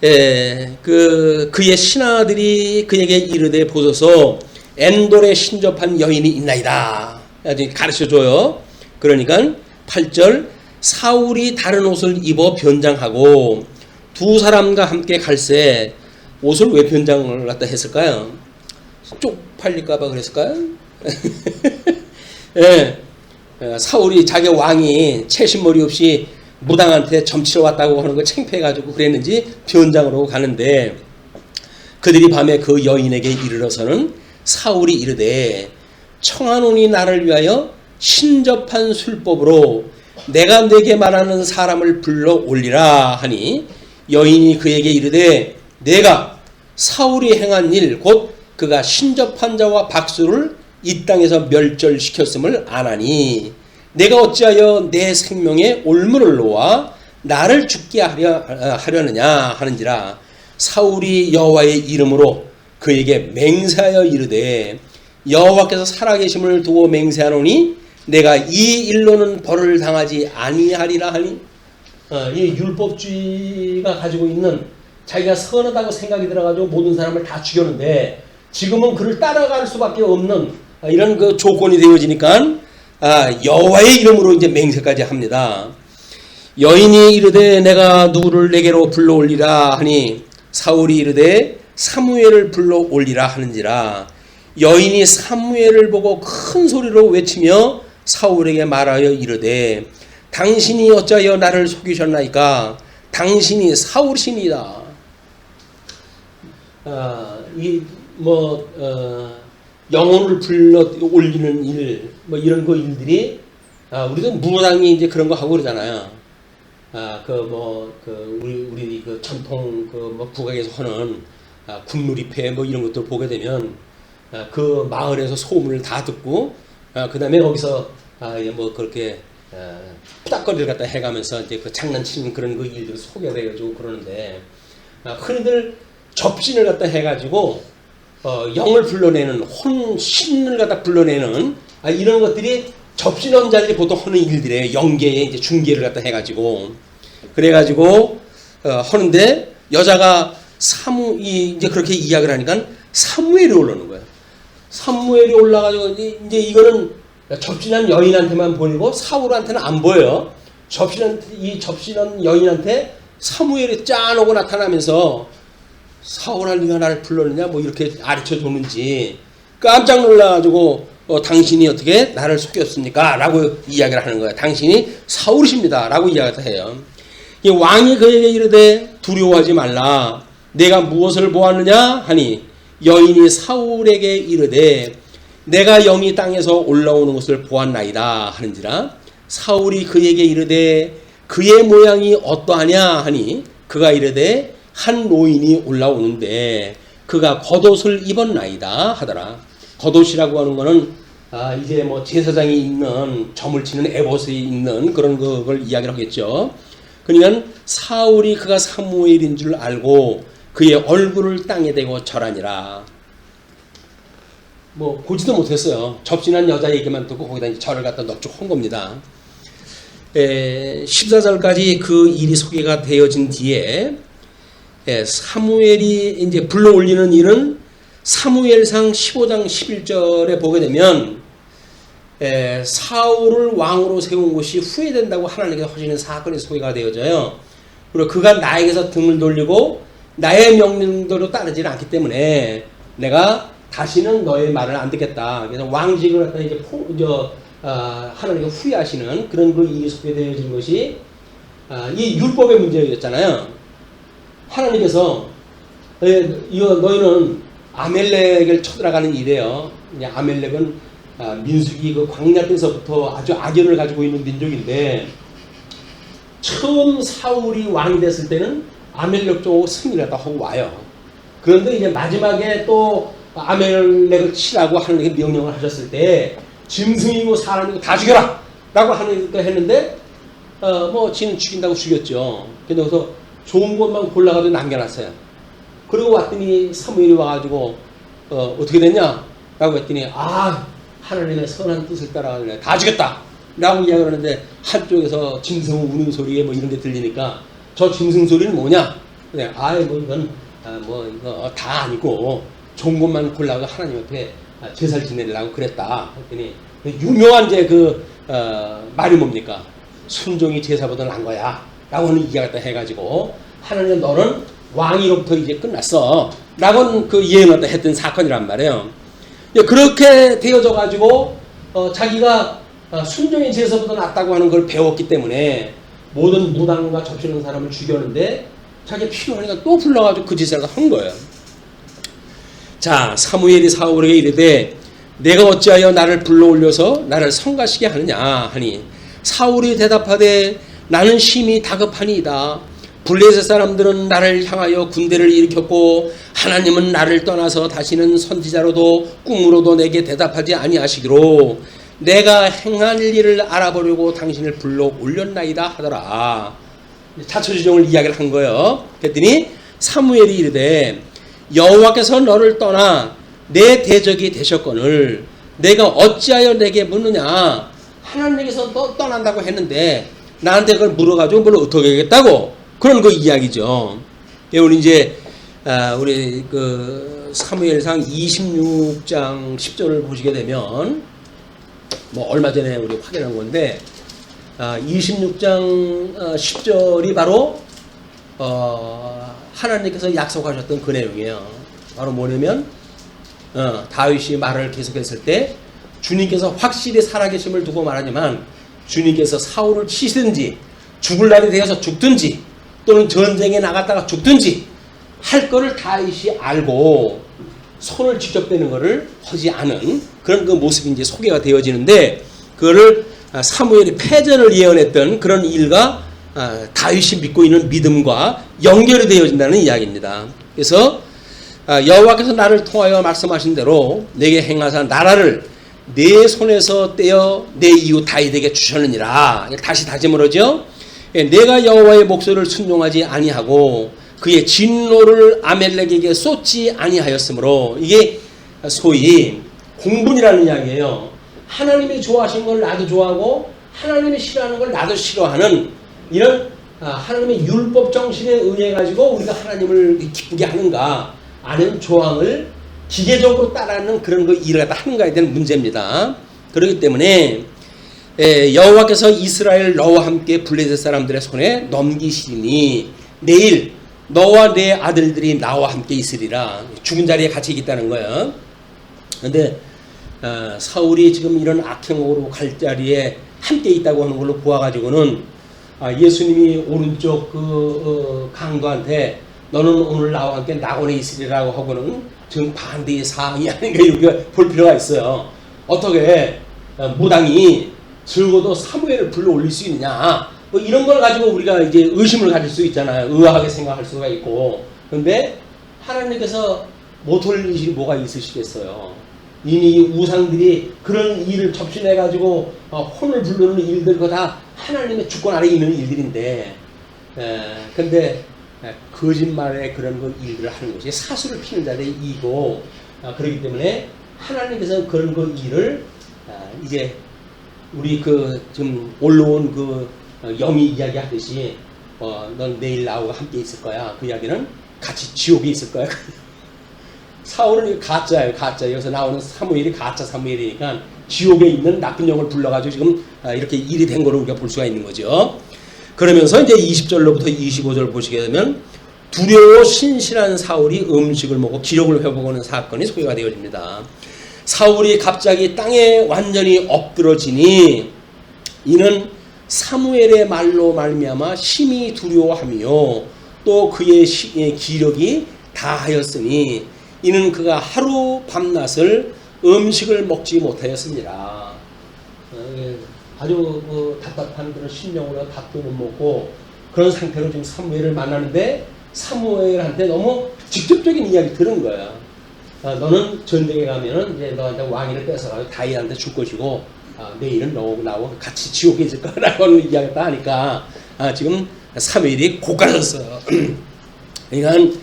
그의 신하들이 그에게 이르되 보소서 엔돌에 신접한 여인이 있나이다. 가르쳐줘요. 그러니까 8절 사울이 다른 옷을 입어 변장하고 두 사람과 함께 갈새 옷을 왜 변장을 갖다 했을까요? 쪽팔릴까봐 그랬을까요? 예. 사울이 자기 왕이 채신머리 없이 무당한테 점치러 왔다고 하는 거 창피해가지고 그랬는지 변장으로 가는데 그들이 밤에 그 여인에게 이르러서는 사울이 이르되 청하노니 나를 위하여 신접한 술법으로 내가 네게 말하는 사람을 불러 올리라 하니 여인이 그에게 이르되 내가 사울이 행한 일 곧 그가 신접한 자와 박수를 이 땅에서 멸절시켰음을 아나니 내가 어찌하여 내 생명에 올무를 놓아 나를 죽게 하려느냐 하는지라. 사울이 여호와의 이름으로 그에게 맹세하여 이르되 여호와께서 살아계심을 두고 맹세하노니 내가 이 일로는 벌을 당하지 아니하리라 하니. 이 율법주의가 가지고 있는 자기가 선하다고 생각이 들어가지고 모든 사람을 다 죽였는데 지금은 그를 따라갈 수밖에 없는 이런 그 조건이 되어지니까 여호와의 이름으로 이제 맹세까지 합니다. 여인이 이르되 내가 누구를 내게로 불러 올리라 하니 사울이 이르되 사무엘을 불러 올리라 하는지라. 여인이 사무엘을 보고 큰 소리로 외치며 사울에게 말하여 이르되 당신이 어찌하여 나를 속이셨나이까? 당신이 사울이시니이다. 영혼을 불러 올리는 일, 뭐 이런 거 일들이, 우리도 무당이 이제 그런 거 하고 그러잖아요. 우리 그 전통 국악에서 하는 군누리패 뭐 이런 것들 보게 되면 그 마을에서 소문을 다 듣고, 그 다음에 거기서 그렇게 푸닥거리를 갖다 해가면서 이제 그 장난치는 그런 그 일들이 소개돼가지고 그러는데, 흔히들 접신을 갖다 해가지고 영을 불러내는 혼신을 갖다 불러내는 이런 것들이 접신원자들이 보통 하는 일들이에요. 영계에 이제 중계를 갖다 해가지고 그래가지고 하는데 여자가 이제 그렇게 이야기를 하니까 사무엘이 올라오는 거예요. 사무엘이 올라가지고 이제 이거는 접신한 여인한테만 보이고 사울한테는 안 보여요. 이 접신한 여인한테 사무엘이 짠하고 나타나면서 사울아 네가 나를 불렀느냐 뭐 이렇게 가르쳐 주는지 깜짝 놀라가지고 당신이 어떻게 나를 속였습니까? 라고 이야기를 하는 거예요. 당신이 사울이십니다. 라고 이야기를 해요. 왕이 그에게 이르되 두려워하지 말라. 내가 무엇을 보았느냐 하니 여인이 사울에게 이르되 내가 영이 땅에서 올라오는 것을 보았나이다 하는지라 사울이 그에게 이르되 그의 모양이 어떠하냐 하니 그가 이르되 한 노인이 올라오는데 그가 겉옷을 입었나이다 하더라. 겉옷이라고 하는 거는 이제 뭐 제사장이 입는 점을 치는 에봇이 입는 그런 걸 이야기를 하겠죠. 그러니까 사울이 그가 사무엘인 줄 알고 그의 얼굴을 땅에 대고 절하니라. 뭐 보지도 못했어요. 접신한 여자 얘기만 듣고 거기다 이제 절을 갖다 넙죽한 겁니다. 14절까지 그 일이 소개가 되어진 뒤에 사무엘이 이제 불러 올리는 일은 사무엘상 15장 11절에 보게 되면 사울을 왕으로 세운 것이 후회된다고 하나님께서 하시는 사건이 소개가 되어져요. 그리고 그가 나에게서 등을 돌리고 나의 명령대로 따르지 않기 때문에 내가 다시는 너의 말을 안 듣겠다. 그래서 왕직을 갖다 이제 하나님께 후회하시는 그런 그 일이 소개되어진 것이 이 율법의 문제였잖아요. 하나님께서 너희는 아멜렉을 쳐들어가는 일이에요. 아멜렉은 민수기 그 광야 때서부터 아주 악연을 가지고 있는 민족인데 처음 사울이 왕이 됐을 때는 아멜렉 쪽 승리를 하고 와요. 그런데 이제 마지막에 또 아멜렉을 치라고 하나님께 명령을 하셨을 때 짐승이고 사람이고 다 죽여라! 라고 하나님께 했는데 뭐 지는 죽인다고 죽였죠. 근데 그래서 좋은 것만 골라가지고 남겨놨어요. 그리고 왔더니 사무엘이 와가지고 어떻게 됐냐? 라고 했더니 하나님의 선한 뜻을 따라가길래 다 죽였다! 라고 이야기를 하는데 한쪽에서 짐승 우는 소리에 뭐 이런 게 들리니까 저 짐승 소리는 뭐냐? 그래, 뭐 이건 이거 다 아니고 좋은 것만 골라서 하나님 앞에 제사를 지내려고 그랬다. 했더니 유명한 이제 말이 뭡니까? 순종이 제사보다 난 거야. 라고 하는 이야기를 해가지고 하나님 너는 왕위로부터 이제 끝났어. 라고 그 예언을 했던 사건이란 말이에요. 그렇게 되어져 가지고 자기가 순종의 제사보다 낫다고 하는 걸 배웠기 때문에 모든 무당과 접시는 사람을 죽였는데 자기가 필요하니까 또 불러가지고 그 짓을 한 거예요. 자, 사무엘이 사울에게 이르되 내가 어찌하여 나를 불러올려서 나를 성가시게 하느냐 하니 사울이 대답하되 나는 심히 다급하니이다. 블레셋 사람들은 나를 향하여 군대를 일으켰고 하나님은 나를 떠나서 다시는 선지자로도 꿈으로도 내게 대답하지 아니하시기로 내가 행한 일을 알아보려고 당신을 불러 올렸나이다 하더라. 자초지종을 이야기를 한 거예요. 그랬더니 사무엘이 이르되 여호와께서 너를 떠나 내 대적이 되셨거늘 내가 어찌하여 내게 묻느냐. 하나님께서 너 떠난다고 했는데 나한테 그걸 물어가지고 뭘 어떻게 하겠다고 그런 그 이야기죠. 우리 이제 우리 그 사무엘상 26장 10절을 보시게 되면 뭐 얼마 전에 우리 확인한 건데 26장 10절이 바로 하나님께서 약속하셨던 그 내용이에요. 바로 뭐냐면 다윗이 말을 계속했을 때 주님께서 확실히 살아계심을 두고 말하지만 주님께서 사울을 치시든지 죽을 날이 되어서 죽든지 또는 전쟁에 나갔다가 죽든지 할 거를 다윗이 알고 손을 직접 대는 것을 하지 않은 그런 그 모습이 이제 소개가 되어지는데 그거를 사무엘이 패전을 예언했던 그런 일과 다윗이 믿고 있는 믿음과 연결이 되어진다는 이야기입니다. 그래서 여호와께서 나를 통하여 말씀하신 대로 내게 행하사 나라를 내 손에서 떼어 내 이웃 다윗에게 주셨느니라. 다시 다짐을 하죠. 내가 여호와의 목소리를 순종하지 아니하고 그의 진노를 아멜렉에게 쏟지 아니하였으므로 이게 소위 공분이라는 이야기예요. 하나님이 좋아하신 걸 나도 좋아하고 하나님이 싫어하는 걸 나도 싫어하는 이런 하나님의 율법 정신에 의해 가지고 우리가 하나님을 기쁘게 하는가 아니면 조항을 기계적으로 따르는 그런 거 일을 갖다 하는가에 대한 문제입니다. 그렇기 때문에 여호와께서 이스라엘 너와 함께 블레셋 사람들의 손에 넘기시니 내일 너와 내 아들들이 나와 함께 있으리라. 죽은 자리에 같이 있다는 거예요. 그런데 사울이 지금 이런 악행으로 갈 자리에 함께 있다고 하는 걸로 보아가지고는 예수님이 오른쪽 그 강도한테 너는 오늘 나와 함께 낙원에 있으리라고 하고는 정반대의 사항이 아닌가 이렇게 볼 필요가 있어요. 어떻게 무당이 적어도 사무엘을 불러 올릴 수 있느냐, 뭐 이런 걸 가지고 우리가 이제 의심을 가질 수 있잖아요. 의아하게 생각할 수가 있고. 그런데 하나님께서 못 올릴 일이 뭐가 있으시겠어요. 이미 우상들이 그런 일을 접신해 가지고 혼을 부르는 일들 그거 다 하나님의 주권 아래에 있는 일들인데, 근데 거짓말에 그런 거 일들을 하는 것이 사수를 피는 자들의 이고, 그렇기 때문에 하나님께서 그런 거 일을 이제 우리 그 지금 올라온 그 영이 이야기하듯이 넌 내일 나하고 함께 있을 거야. 그 이야기는 같이 지옥에 있을 거야. 사울은 가짜예요. 가짜. 여기서 나오는 사무엘이 가짜 사무엘이니까 지옥에 있는 나쁜 영을 불러가지고 지금 이렇게 일이 된 거를 우리가 볼 수가 있는 거죠. 그러면서 이제 20절로부터 25절 보시게 되면 두려워 신실한 사울이 음식을 먹고 기력을 회복하는 사건이 소개가 되어집니다. 사울이 갑자기 땅에 완전히 엎드러지니 이는 사무엘의 말로 말미암아 심히 두려워하며 또 그의 기력이 다하였으니 이는 그가 하루 밤낮을 음식을 먹지 못하였습니다. 아주 답답한 그런 심령으로 밥도 못 먹고 그런 상태로 지금 사무엘을 만나는데 사무엘한테 너무 직접적인 이야기 들은 거야. 너는 전쟁에 가면은 이제 너한테 왕위를 뺏어가지고 다윗한테 줄 것이고 내일은 나하고 같이 지옥에 있을 거라고 이야기했다 하니까 지금 사무엘이 고가졌어요. 그러니까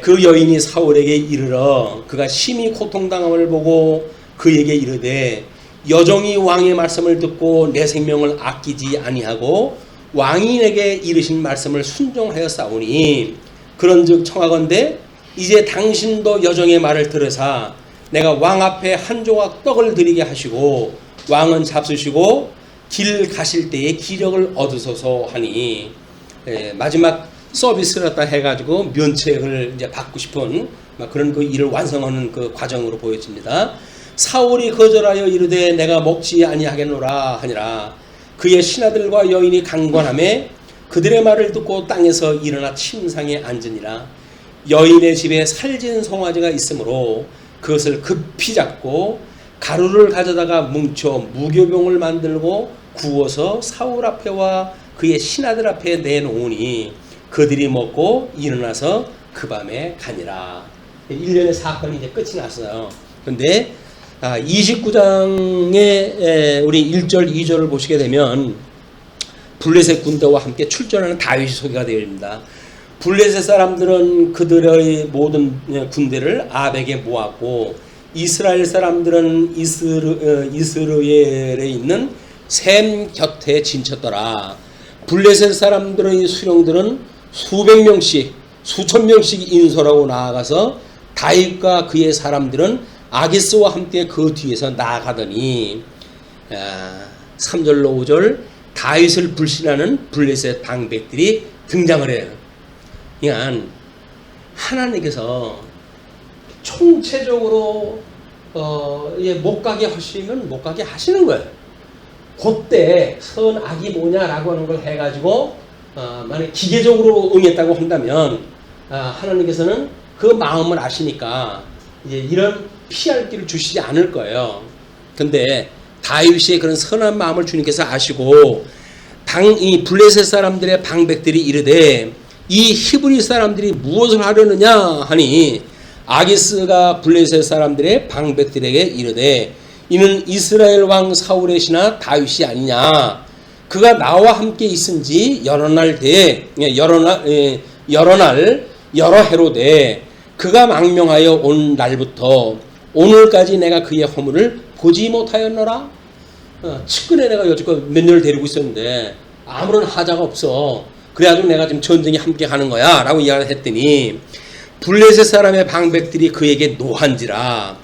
그 여인이 사울에게 이르러 그가 심히 고통당함을 보고 그에게 이르되 여종이 왕의 말씀을 듣고 내 생명을 아끼지 아니하고 왕이 내게 이르신 말씀을 순종하였사오니 그런즉 청하건대 이제 당신도 여종의 말을 들으사 내가 왕 앞에 한 조각 떡을 드리게 하시고 왕은 잡수시고 길 가실 때에 기력을 얻으소서 하니 마지막 서비스를 갖다 해가지고 면책을 이제 받고 싶은 그런 그 일을 완성하는 그 과정으로 보여집니다. 사울이 거절하여 이르되 내가 먹지 아니하겠노라 하니라. 그의 신하들과 여인이 강권하매 그들의 말을 듣고 땅에서 일어나 침상에 앉으니라. 여인의 집에 살진 송아지가 있으므로 그것을 급히 잡고 가루를 가져다가 뭉쳐 무교병을 만들고 구워서 사울 앞에와 그의 신하들 앞에 내놓으니 그들이 먹고 일어나서 그 밤에 가니라. 1년의 사건이 이제 끝이 났어요. 그런데 29장의 우리 1절 2절을 보시게 되면 블레셋 군대와 함께 출전하는 다윗이 소개가 되어 있습니다. 블레셋 사람들은 그들의 모든 군대를 아벡에 모았고 이스라엘 사람들은 이스르엘에 있는 샘 곁에 진쳤더라. 블레셋 사람들의 수령들은 수백 명씩 수천 명씩 인솔하고 나아가서 다윗과 그의 사람들은 아기스와 함께 그 뒤에서 나아가더니 3절로 5절 다윗을 불신하는 블레셋 방백들이 등장을 해요. 그러니까 하나님께서 총체적으로 못 가게 하시면 못 가게 하시는 거예요. 그때 선악이 뭐냐라고 하는 걸 해가지고 만약 기계적으로 응했다고 한다면 하나님께서는 그 마음을 아시니까 이제 이런 피할 길을 주시지 않을 거예요. 근데 다윗의 그런 선한 마음을 주님께서 아시고 이 블레셋 사람들의 방백들이 이르되 이 히브리 사람들이 무엇을 하려느냐 하니 아기스가 블레셋 사람들의 방백들에게 이르되 이는 이스라엘 왕 사울의 신하 다윗이 아니냐. 그가 나와 함께 있은지 여러 해로 돼 그가 망명하여 온 날부터 오늘까지 내가 그의 허물을 보지 못하였노라. 측근에 내가 여지껏 몇 년을 데리고 있었는데 아무런 하자가 없어. 그래가지고 내가 지금 전쟁에 함께 가는 거야 라고 이야기를 했더니 블레셋 사람의 방백들이 그에게 노한지라.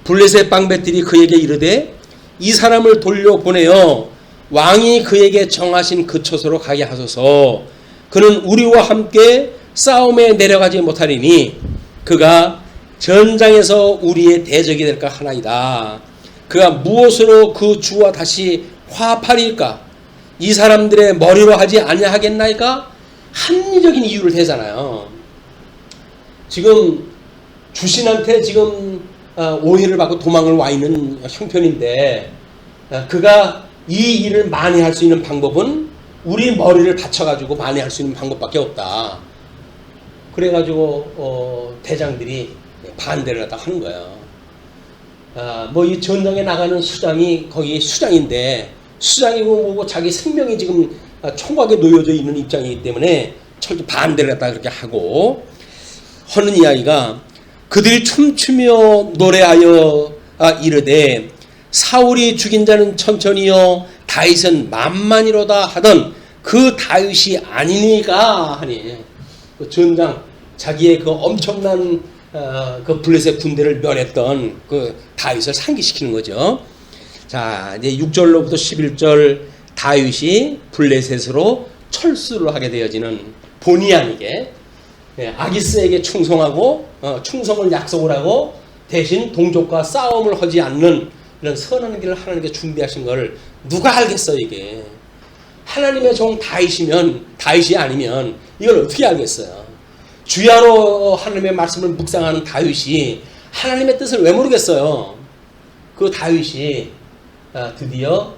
블레셋 방백들이 그에게 이르되 이 사람을 돌려보내어 왕이 그에게 정하신 그 처소로 가게 하소서. 그는 우리와 함께 싸움에 내려가지 못하리니 그가 전장에서 우리의 대적이 될까 하나이다. 그가 무엇으로 그 주와 다시 화합하리까? 이 사람들의 머리로 하지 아니하겠나이까? 합리적인 이유를 대잖아요. 지금 주신한테 지금 오해를 받고 도망을 와 있는 형편인데 그가 이 일을 만회할 수 있는 방법은 우리 머리를 받쳐가지고 만회할 수 있는 방법밖에 없다. 그래가지고 대장들이 반대를 하다 하는 거예요. 뭐 이 전장에 나가는 수장이 거기 수장인데 수장이고 뭐고 자기 생명이 지금 총각에 놓여져 있는 입장이기 때문에 철저히 반대를 했다 그렇게 하고 하는 이야기가 그들이 춤추며 노래하여 이르되 사울이 죽인 자는 천천히요 다윗은 만만이로다 하던 그 다윗이 아니니까 하니 그 전장 자기의 그 엄청난 그 블레셋 군대를 멸했던 그 다윗을 상기시키는 거죠. 자 이제 6절로부터 11절 다윗이 블레셋으로 철수를 하게 되어지는 본의 아니게 아기스에게 충성하고 충성을 약속을 하고 대신 동족과 싸움을 하지 않는 이런 선한 길을 하나님께 준비하신 걸 누가 알겠어요 이게. 하나님의 종 다윗이 아니면 이걸 어떻게 알겠어요. 주야로 하나님의 말씀을 묵상하는 다윗이 하나님의 뜻을 왜 모르겠어요. 그 다윗이 드디어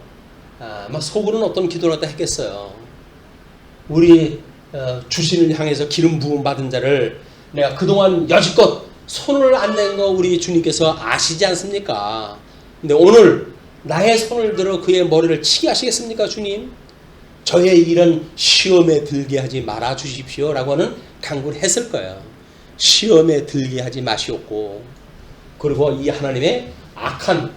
막 속으로는 어떤 기도를 갖다 했겠어요. 우리 주신을 향해서 기름 부음 받은 자를 내가 그동안 여지껏 손을 안 낸 거 우리 주님께서 아시지 않습니까? 근데 오늘 나의 손을 들어 그의 머리를 치게 하시겠습니까 주님? 저의 일은 시험에 들게 하지 말아 주십시오 라고 하는 간구를 했을 거예요. 시험에 들게 하지 마시옵고 그리고 이 하나님의 악한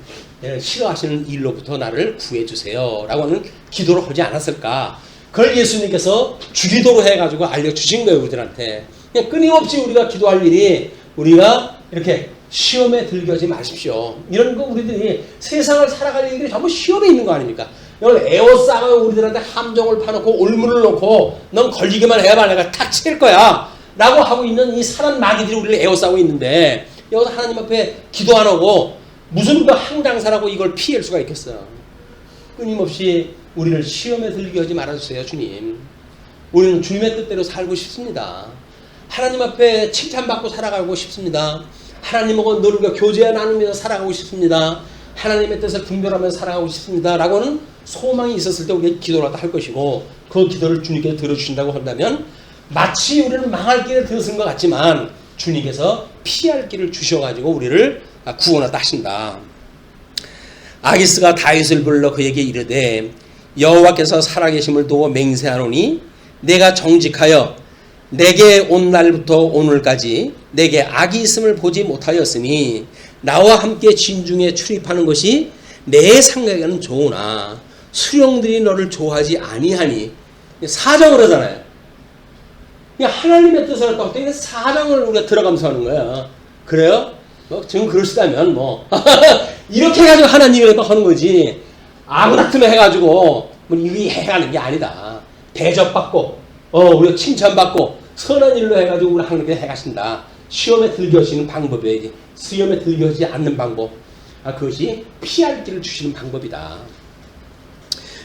싫어하시는 일로부터 나를 구해주세요 라고 하는 기도를 하지 않았을까. 그걸 예수님께서 주기도로 해가지고 알려주신 거예요 우리들한테. 그냥 끊임없이 우리가 기도할 일이 우리가 이렇게 시험에 들게 하지 마십시오. 이런 거 우리들이 세상을 살아갈 일들이 전부 시험에 있는 거 아닙니까? 이걸 에워싸고 우리들한테 함정을 파놓고 올무를 놓고 넌 걸리기만 해봐 내가 탁 칠 거야 라고 하고 있는 이 사람 마귀들이 우리를 에워싸고 있는데 여기서 하나님 앞에 기도 안 하고 무슨 그 항장사라고 이걸 피할 수가 있겠어요. 끊임없이 우리를 시험에 들게 하지 말아주세요 주님. 우리는 주님의 뜻대로 살고 싶습니다. 하나님 앞에 칭찬받고 살아가고 싶습니다. 하나님하고 늘 교제 나누면서 살아가고 싶습니다. 하나님의 뜻을 분별하면서 살아가고 싶습니다 라고는 소망이 있었을 때 우리가 기도를 할 것이고 그 기도를 주님께서 들어주신다고 한다면 마치 우리는 망할 길에 들어선 것 같지만 주님께서 피할 길을 주셔가지고 우리를 구원하다 하신다. 아기스가 다윗을 불러 그에게 이르되 여호와께서 살아계심을 두고 맹세하노니 내가 정직하여 내게 온 날부터 오늘까지 내게 악이 있음을 보지 못하였으니 나와 함께 진중에 출입하는 것이 내 생각에는 좋으나 수령들이 너를 좋아하지 아니하니 사정을 하잖아요. 그냥 하나님의 뜻을 할 때 사정을 우리가 들어가면서 하는 거야. 그래요? 지금 그러시다면 이렇게 해가지고 하나님이 하는 거지. 아무나 틈에 해가지고 이게 해가는 게 아니다. 대접받고 우리가 칭찬받고 선한 일로 해가지고 우리 하나님께 해가신다. 시험에 들게 하시는 방법이에요. 시험에 들게 하지 않는 방법. 그것이 피할 길을 주시는 방법이다.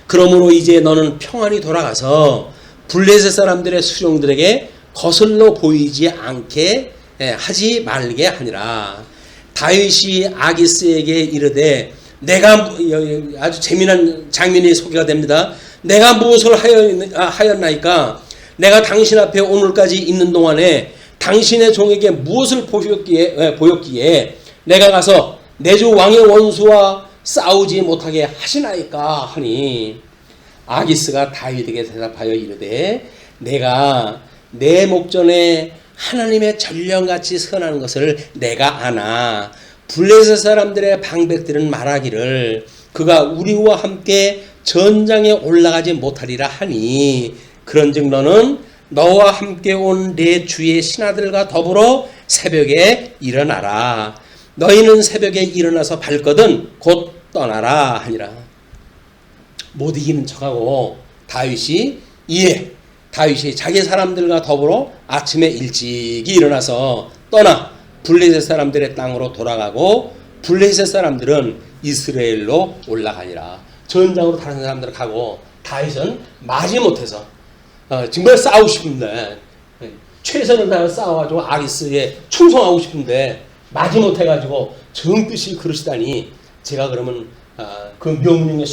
그러므로 이제 너는 평안히 돌아가서 블레셋 사람들의 수령들에게 거슬러 보이지 않게 하지 말게 하니라. 다윗이 아기스에게 이르되 내가 아주 재미난 장면이 소개가 됩니다. 내가 무엇을 하였나이까? 내가 당신 앞에 오늘까지 있는 동안에 당신의 종에게 무엇을 보였기에 내가 가서 내 주 왕의 원수와 싸우지 못하게 하시나이까 하니 아기스가 다윗에게 대답하여 이르되 내가 내 목전에 하나님의 전령같이 선한 것을 내가 아나 블레셋 사람들의 방백들은 말하기를 그가 우리와 함께 전장에 올라가지 못하리라 하니 그런즉 너는 너와 함께 온 내 주의 신하들과 더불어 새벽에 일어나라. 너희는 새벽에 일어나서 발거든 곧 떠나라 하니라. 못 이기는 척하고 다윗이 자기 사람들과 더불어 아침에 일찍이 일어나서 떠나 블레셋 사람들의 땅으로 돌아가고 블레셋 사람들은 이스라엘로 올라가니라. 전장으로 다른 사람들 가고 다윗은 마지 못해서 정말 싸우고 싶은데 최선을 다해 싸워가지고 아리스에 충성하고 싶은데 마지못해가지고 정뜻이 그러시다니 제가 그러면 그 명령에